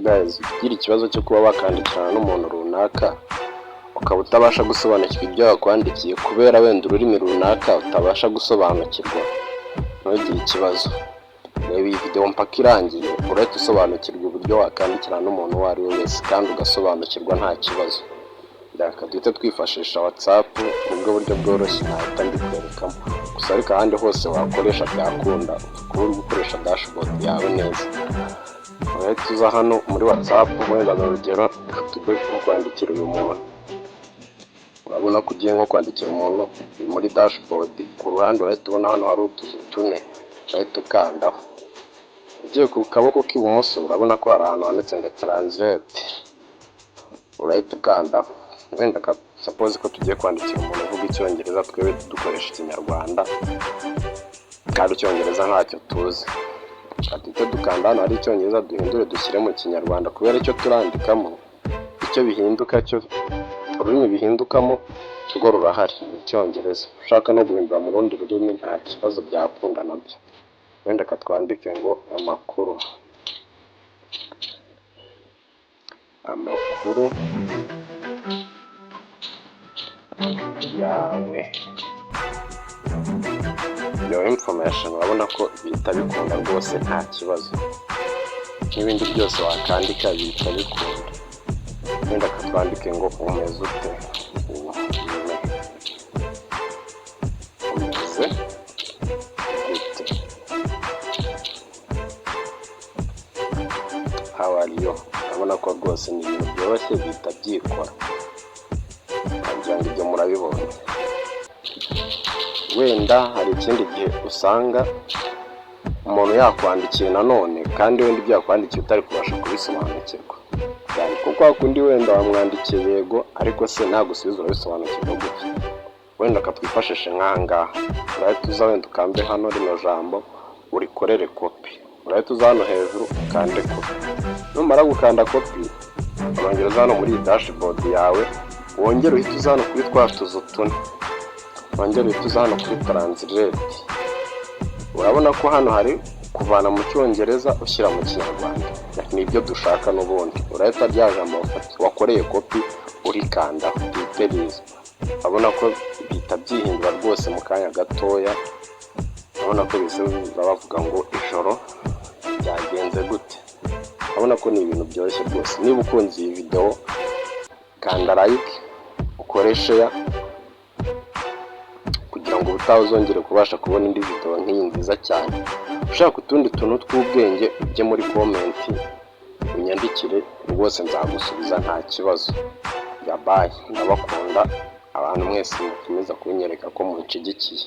guys, ugira ikibazo cyo kuba wakandikirana n'umuntu runaka ukaba utabasha gusobanukirwa ibyo wakwandikiye kubera wenda ururimi runaka utabasha gusobanukirwa, ntugire ikibazo. Reba iyi video mpaka irangiye urahita usobanukirwa uburyo wakandikirana n'umuntu uwo ari we wese kandi ugasobanukirwa nta kibazo. Reka duhite twifashisha WhatsApp nibwo buryo bworoshye nahita mbikwerekamo. Gusa ariko ahandi hose wakoresha byakunda kuba uri gukoresha dashboard yawe neza. Urahita uza hano muri WhatsApp wenda urugero tujye kwandikira uyu muntu. Urabona ko ugiye nko kwandikira umuntu muri dashboard, ku ruhande urahita ubona hano hari utuzu tune, urahita ukandaho. Ugiye ku kaboko k'ibumoso urabona ko hari ahantu handitse ngo translate, urahita ukandaho. Wenda suppose ko tugiye kwandikira umuntu uvuga icyongereza, twebwe dukoresha ikinyarwanda kandi icyongereza ntacyo tuzi. Duhita dukanda hano hari icyongereza duhindure dushyire mu kinyarwanda kubera icyo turandikamo icyo bihinduka cyo ururimi bihindukamo rwo rurahari icyongereza. Ushaka no guhindura mu rundi rurimi nta kibazo byakunda nabyo. Wenda katwandike ngo amakuru yawe, your information. Urabona ko bihita bikunda rwose nta kibazo, n'ibindi byose wakandika bihita bikunda. Wenda katwandike ngo umeze ute, umeze gute, how are you. Urabona ko rwose ni ibintu byoroshye bihita byikora, wagira ngo ibyo murabibonye. Wenda hari ikindi gihe usanga umuntu yakwandikiye nanone kandi wenda ibyo yakwandikiye utari kubasha kubisobanukirwa, yani kuko hakundi wenda wamwandikiye yego ariko se nagusubiza urabisobanukirwa gute. Wenda katwifashishe nk'ahangaha, urahita uza wenda ukambe hano rino jambo urikorere copy, urahita uza hano hejuru ukande copy. Numara gukanda copy urongera uza hano muri dashboard yawe, wongere uhita uza hano kuri twa tuzu tune, wongere uhita uza hano kuri translate. Urabona ko hano hari kuvana mu cyongereza ushyira mu kinyarwanda, ni ibyo dushaka n'ubundi. Urahita rya jambo wakoreye copy urikanda details. Urabona ko bihita byihindura rwose mu kanya gatoya. Urabona ko bise bavuga ngo ijoro byagenze gute. Urabona ko ni ibintu byoroshye rwose. Niba ukunze iyi video kanda like, ukore share kugira ngo utazongere kubasha kubona indi video nk'iyi nziza cyane. Ushaka utundi tuntu tw'ubwenge ujye muri comment unyandikire rwose nzagusubiza nta kibazo. Bye, ndabakunda abantu mwese mukomeza kunyereka ko munshigikiye.